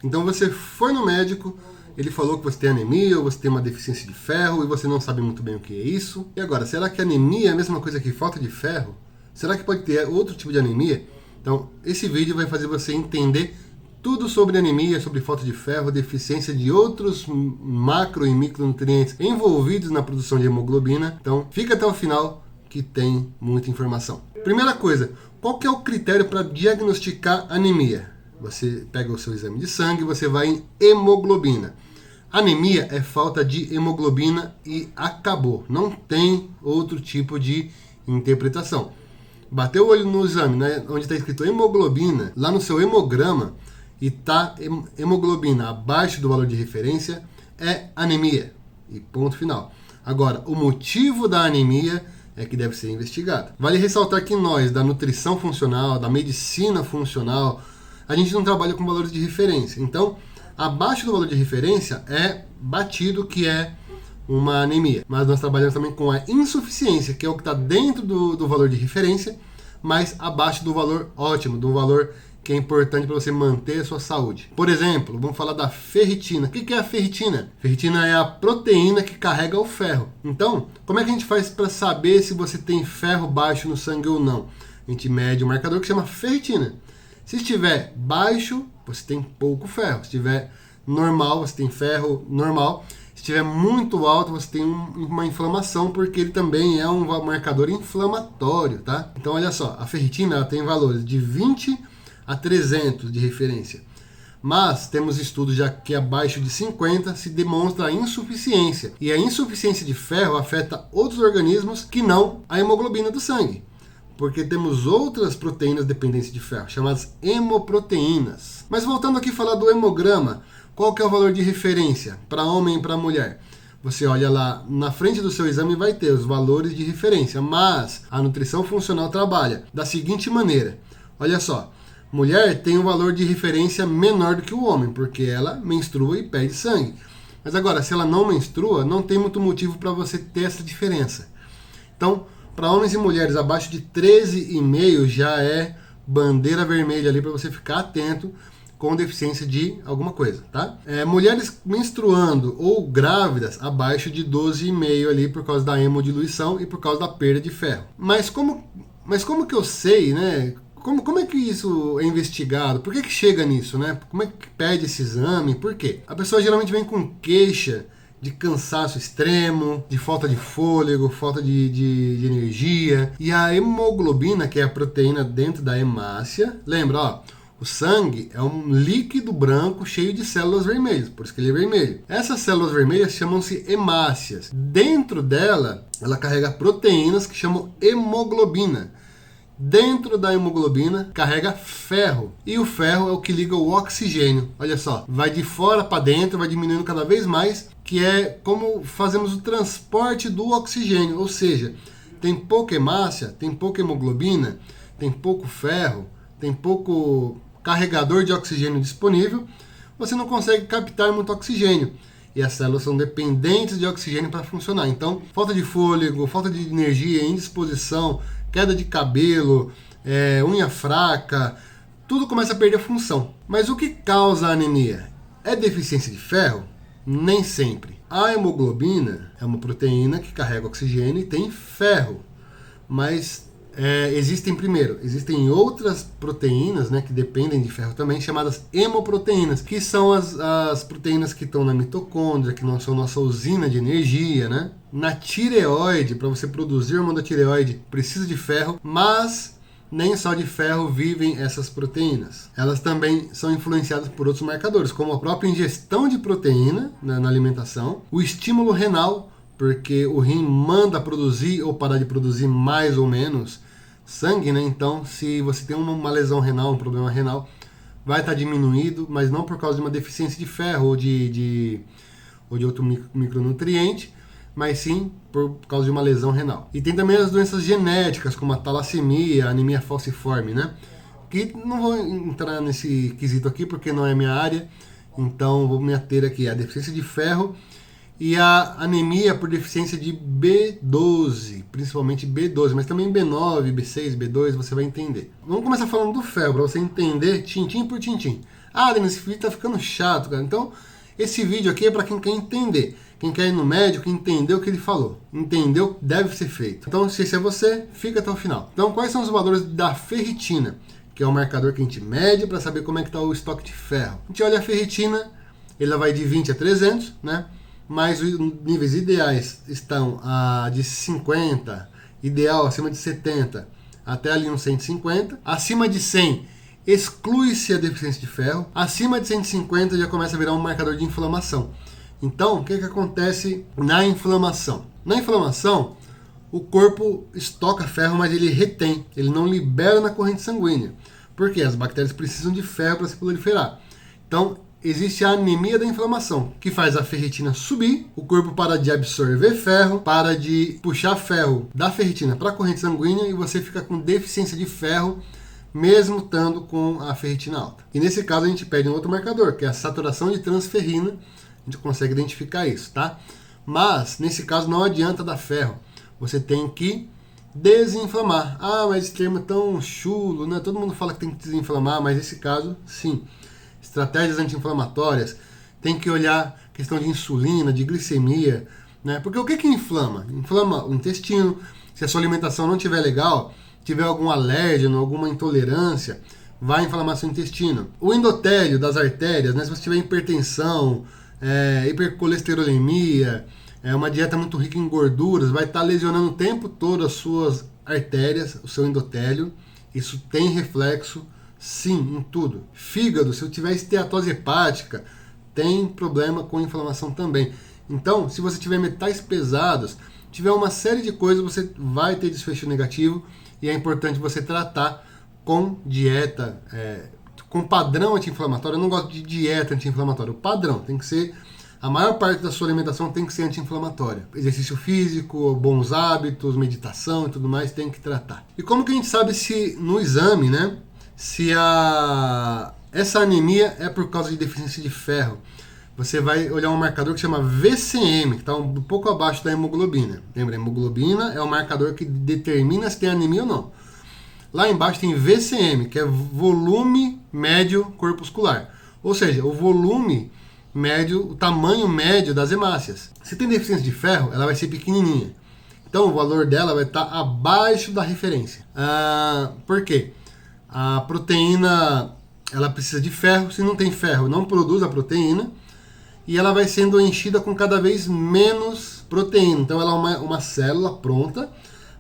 Então você foi no médico, ele falou que você tem anemia ou você tem uma deficiência de ferro e você não sabe muito bem o que é isso. E agora, será que anemia é a mesma coisa que falta de ferro? Será que pode ter outro tipo de anemia? Então, esse vídeo vai fazer você entender tudo sobre anemia, sobre falta de ferro, deficiência de outros macro e micronutrientes envolvidos na produção de hemoglobina. Então, fica até o final que tem muita informação. Primeira coisa, qual que é o critério para diagnosticar anemia? Você pega o seu exame de sangue, você vai em hemoglobina. Anemia é falta de hemoglobina e acabou. Não tem outro tipo de interpretação. Bateu o olho no exame, né, onde está escrito hemoglobina, lá no seu hemograma, e está hemoglobina abaixo do valor de referência, é anemia. E ponto final. Agora, o motivo da anemia é que deve ser investigado. Vale ressaltar que nós, da nutrição funcional, da medicina funcional, a gente não trabalha com valores de referência. Então, abaixo do valor de referência é batido que é uma anemia. Mas nós trabalhamos também com a insuficiência, que é o que está dentro do valor de referência, mas abaixo do valor ótimo, do valor que é importante para você manter a sua saúde. Por exemplo, vamos falar da ferritina. O que é a ferritina? Ferritina é a proteína que carrega o ferro. Então, como é que a gente faz para saber se você tem ferro baixo no sangue ou não? A gente mede um marcador que chama ferritina. Se estiver baixo, você tem pouco ferro. Se estiver normal, você tem ferro normal. Se estiver muito alto, você tem uma inflamação, porque ele também é um marcador inflamatório, tá? Então, olha só, a ferritina ela tem valores de 20 a 300 de referência. Mas temos estudos já que abaixo de 50 se demonstra a insuficiência. E a insuficiência de ferro afeta outros organismos que não a hemoglobina do sangue. Porque temos outras proteínas dependentes de ferro, chamadas hemoproteínas. Mas voltando aqui a falar do hemograma, qual que é o valor de referência para homem e para mulher? Você olha lá na frente do seu exame e vai ter os valores de referência, mas a nutrição funcional trabalha da seguinte maneira. Olha só, mulher tem um valor de referência menor do que o homem, porque ela menstrua e perde sangue. Mas agora, se ela não menstrua, não tem muito motivo para você ter essa diferença. Então, para homens e mulheres abaixo de 13,5 já é bandeira vermelha ali para você ficar atento com deficiência de alguma coisa, tá? Mulheres menstruando ou grávidas abaixo de 12,5 ali por causa da hemodiluição e por causa da perda de ferro. Mas como que eu sei, né? Como é que isso é investigado? Por que chega nisso, né? Como é que pede esse exame? Por quê? A pessoa geralmente vem com queixa de cansaço extremo, de falta de fôlego, falta de energia. E a hemoglobina, que é a proteína dentro da hemácia, lembra, ó, o sangue é um líquido branco cheio de células vermelhas, por isso que ele é vermelho. Essas células vermelhas chamam-se hemácias. Dentro dela, ela carrega proteínas que chamam hemoglobina. Dentro da hemoglobina carrega ferro, e o ferro é o que liga o oxigênio. Olha só, vai de fora para dentro, vai diminuindo cada vez mais, que é como fazemos o transporte do oxigênio. Ou seja, tem pouca hemácia, tem pouca hemoglobina, tem pouco ferro, tem pouco carregador de oxigênio disponível, você não consegue captar muito oxigênio. E as células são dependentes de oxigênio para funcionar. Então, falta de fôlego, falta de energia, indisposição, queda de cabelo, unha fraca, tudo começa a perder a função. Mas o que causa a anemia? É deficiência de ferro? Nem sempre. A hemoglobina é uma proteína que carrega oxigênio e tem ferro. Mas existem outras proteínas, né, que dependem de ferro também, chamadas hemoproteínas, que são as proteínas que estão na mitocôndria, que não são nossa usina de energia, né? Na tireoide, para você produzir hormônio da tireoide, precisa de ferro, mas nem só de ferro vivem essas proteínas. Elas também são influenciadas por outros marcadores, como a própria ingestão de proteína, né, na alimentação, o estímulo renal, porque o rim manda produzir ou parar de produzir mais ou menos sangue, né? Então, se você tem uma lesão renal, um problema renal, vai estar diminuído, mas não por causa de uma deficiência de ferro ou de outro micronutriente, mas sim por causa de uma lesão renal. E tem também as doenças genéticas, como a talassemia, a anemia falciforme, né? Que não vou entrar nesse quesito aqui porque não é minha área, então vou me ater aqui à deficiência de ferro e a anemia por deficiência de B12, principalmente B12, mas também B9, B6, B2, você vai entender. Vamos começar falando do ferro, para você entender tintim por tintim. Ah, Denis, esse vídeo tá ficando chato, cara. Então, esse vídeo aqui é para quem quer entender. Quem quer ir no médico, entender o que ele falou. Entendeu o que deve ser feito. Então, se esse é você, fica até o final. Então, quais são os valores da ferritina? Que é o marcador que a gente mede para saber como é que está o estoque de ferro. A gente olha a ferritina, ela vai de 20 a 300, né? Mas os níveis ideais estão de 50, ideal acima de 70, até ali uns 150. Acima de 100, exclui-se a deficiência de ferro. Acima de 150 já começa a virar um marcador de inflamação. Então, o que acontece na inflamação? Na inflamação, o corpo estoca ferro, mas ele retém, ele não libera na corrente sanguínea. Por quê? As bactérias precisam de ferro para se proliferar. Então, existe a anemia da inflamação, que faz a ferritina subir, o corpo para de absorver ferro, para de puxar ferro da ferritina para a corrente sanguínea e você fica com deficiência de ferro, mesmo estando com a ferritina alta. E nesse caso a gente pede um outro marcador, que é a saturação de transferrina, a gente consegue identificar isso, tá? Mas, nesse caso, não adianta dar ferro. Você tem que desinflamar. Ah, mas esse termo é tão chulo, né? Todo mundo fala que tem que desinflamar, mas nesse caso, sim. Estratégias anti-inflamatórias, tem que olhar questão de insulina, de glicemia, né? Porque o que inflama? Inflama o intestino. Se a sua alimentação não estiver legal, tiver algum alérgeno, alguma intolerância, vai inflamar seu intestino. O endotélio das artérias, né? Se você tiver hipertensão, hipercolesterolemia, uma dieta muito rica em gorduras, vai estar lesionando o tempo todo as suas artérias, o seu endotélio. Isso tem reflexo, sim, em tudo. Fígado, se eu tiver esteatose hepática, tem problema com inflamação também. Então, se você tiver metais pesados, tiver uma série de coisas, você vai ter desfecho negativo e é importante você tratar com dieta, com padrão anti-inflamatório. Eu não gosto de dieta anti-inflamatória. O padrão tem que ser, a maior parte da sua alimentação tem que ser anti-inflamatória. Exercício físico, bons hábitos, meditação e tudo mais, tem que tratar. E como que a gente sabe se no exame, né, se essa anemia é por causa de deficiência de ferro? Você vai olhar um marcador que chama VCM, que está um pouco abaixo da hemoglobina. Lembra, a hemoglobina é o marcador que determina se tem anemia ou não. Lá embaixo tem VCM, que é volume médio corpuscular. Ou seja, o volume médio, o tamanho médio das hemácias. Se tem deficiência de ferro, ela vai ser pequenininha. Então o valor dela vai estar abaixo da referência. Por quê? A proteína, ela precisa de ferro. Se não tem ferro, não produz a proteína. E ela vai sendo enchida com cada vez menos proteína. Então ela é uma célula pronta,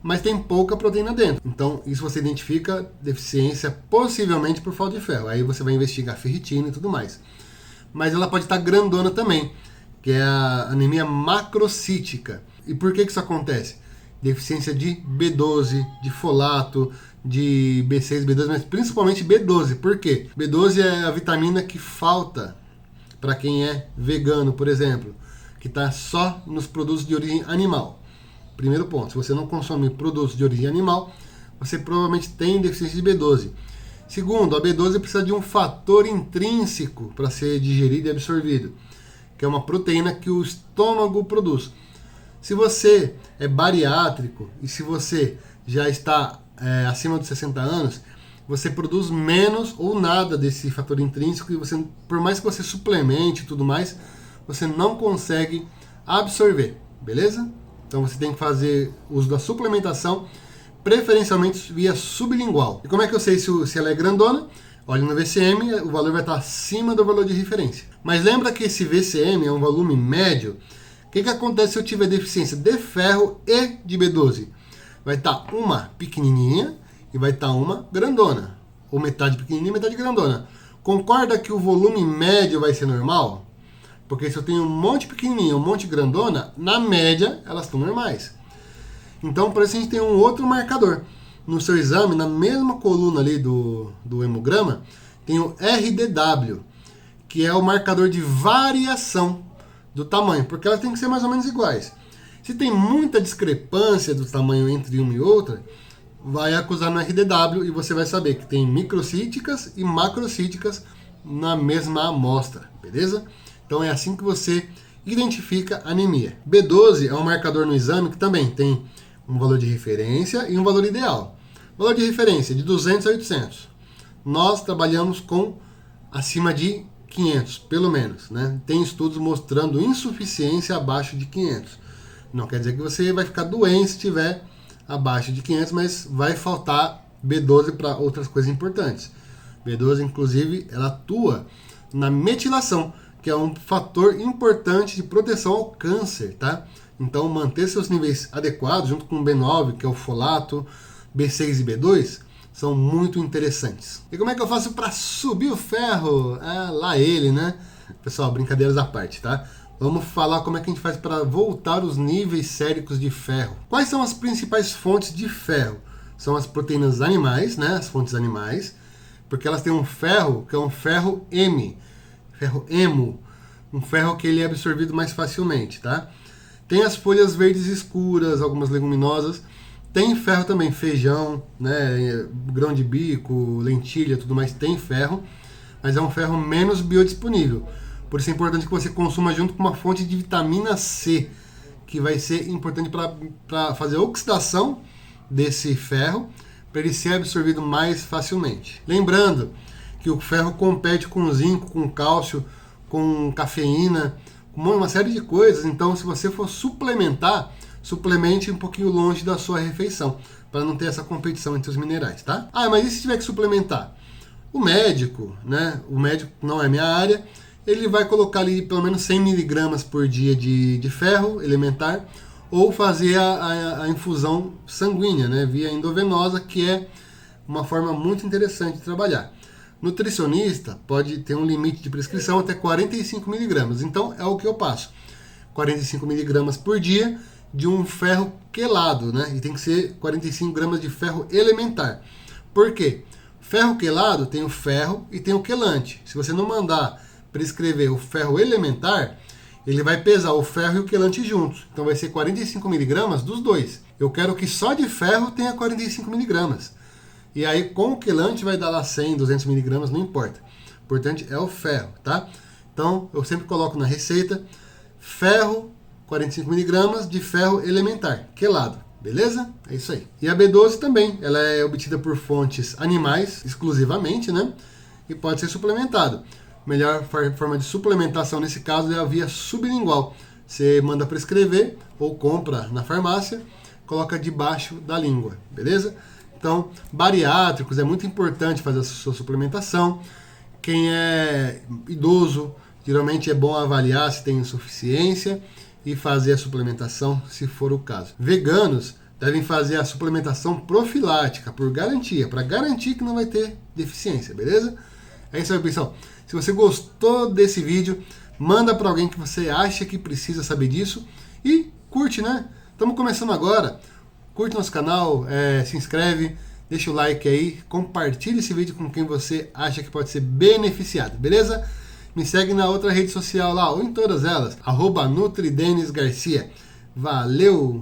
mas tem pouca proteína dentro. Então, isso você identifica deficiência possivelmente por falta de ferro. Aí você vai investigar ferritina e tudo mais. Mas ela pode estar grandona também, que é a anemia macrocítica. E por que isso acontece? Deficiência de B12, de folato, de B6, B12, mas principalmente B12. Por quê? B12 é a vitamina que falta para quem é vegano, por exemplo, que está só nos produtos de origem animal. Primeiro ponto, se você não consome produtos de origem animal, você provavelmente tem deficiência de B12. Segundo, a B12 precisa de um fator intrínseco para ser digerido e absorvido, que é uma proteína que o estômago produz. Se você é bariátrico e se você já está acima dos 60 anos, você produz menos ou nada desse fator intrínseco e você, por mais que você suplemente e tudo mais, você não consegue absorver, beleza? Então você tem que fazer uso da suplementação, preferencialmente via sublingual. E como é que eu sei se ela é grandona? Olha no VCM, o valor vai estar acima do valor de referência. Mas lembra que esse VCM é um volume médio. O que acontece se eu tiver deficiência de ferro e de B12? Vai estar uma pequenininha e vai estar uma grandona. Ou metade pequenininha e metade grandona. Concorda que o volume médio vai ser normal? Porque se eu tenho um monte pequenininha, um monte grandona, na média elas estão normais. Então por isso a gente tem um outro marcador. No seu exame, na mesma coluna ali do hemograma, tem o RDW, que é o marcador de variação do tamanho, porque elas têm que ser mais ou menos iguais. Se tem muita discrepância do tamanho entre uma e outra, vai acusar no RDW e você vai saber que tem microcíticas e macrocíticas na mesma amostra, beleza? Então é assim que você identifica anemia. B12 é um marcador no exame que também tem um valor de referência e um valor ideal. Valor de referência de 200 a 800. Nós trabalhamos com acima de 500, pelo menos, né? Tem estudos mostrando insuficiência abaixo de 500. Não quer dizer que você vai ficar doente se tiver abaixo de 500, mas vai faltar B12 para outras coisas importantes. B12, inclusive, ela atua na metilação, que é um fator importante de proteção ao câncer, tá? Então, manter seus níveis adequados, junto com o B9, que é o folato, B6 e B2, são muito interessantes. E como é que eu faço para subir o ferro? Lá ele, né? Pessoal, brincadeiras à parte, tá? Vamos falar como é que a gente faz para voltar os níveis séricos de ferro. Quais são as principais fontes de ferro? São as proteínas animais, né? As fontes animais, porque elas têm um ferro que é um ferro M, ferro hemo, um ferro que ele é absorvido mais facilmente, tá? Tem as folhas verdes escuras, algumas leguminosas. Tem ferro também, feijão, né, grão de bico, lentilha, tudo mais, tem ferro, mas é um ferro menos biodisponível. Por isso é importante que você consuma junto com uma fonte de vitamina C, que vai ser importante para fazer a oxidação desse ferro, para ele ser absorvido mais facilmente. Lembrando que o ferro compete com zinco, com cálcio, com cafeína, com uma série de coisas. Então, se você for suplementar, suplemente um pouquinho longe da sua refeição, para não ter essa competição entre os minerais, tá? Mas e se tiver que suplementar? O médico, né? O médico não é minha área, ele vai colocar ali pelo menos 100 mg por dia de ferro elementar, ou fazer a infusão sanguínea, né? Via endovenosa, que é uma forma muito interessante de trabalhar. Nutricionista pode ter um limite de prescrição até 45 mg, então é o que eu passo. 45 mg por dia, de um ferro quelado, né? E tem que ser 45 gramas de ferro elementar. Por quê? Ferro quelado tem o ferro e tem o quelante. Se você não mandar prescrever o ferro elementar, ele vai pesar o ferro e o quelante juntos. Então vai ser 45 miligramas dos dois. Eu quero que só de ferro tenha 45 miligramas. E aí com o quelante vai dar lá 100, 200 miligramas, não importa. O importante é o ferro, tá? Então eu sempre coloco na receita ferro, 45 miligramas de ferro elementar, quelado, beleza? É isso aí. E a B12 também, ela é obtida por fontes animais, exclusivamente, né? E pode ser suplementado. A melhor forma de suplementação nesse caso é a via sublingual. Você manda prescrever ou compra na farmácia, coloca debaixo da língua, beleza? Então, bariátricos, é muito importante fazer a sua suplementação. Quem é idoso, geralmente é bom avaliar se tem insuficiência e fazer a suplementação, se for o caso. Veganos devem fazer a suplementação profilática, por garantia, para garantir que não vai ter deficiência, beleza? É isso aí, pessoal. Se você gostou desse vídeo, manda para alguém que você acha que precisa saber disso e curte, né? Estamos começando agora. Curte nosso canal, se inscreve, deixa o like aí, compartilha esse vídeo com quem você acha que pode ser beneficiado, beleza? Me segue na outra rede social lá, ou em todas elas, @NutriDenisGarcia. Valeu!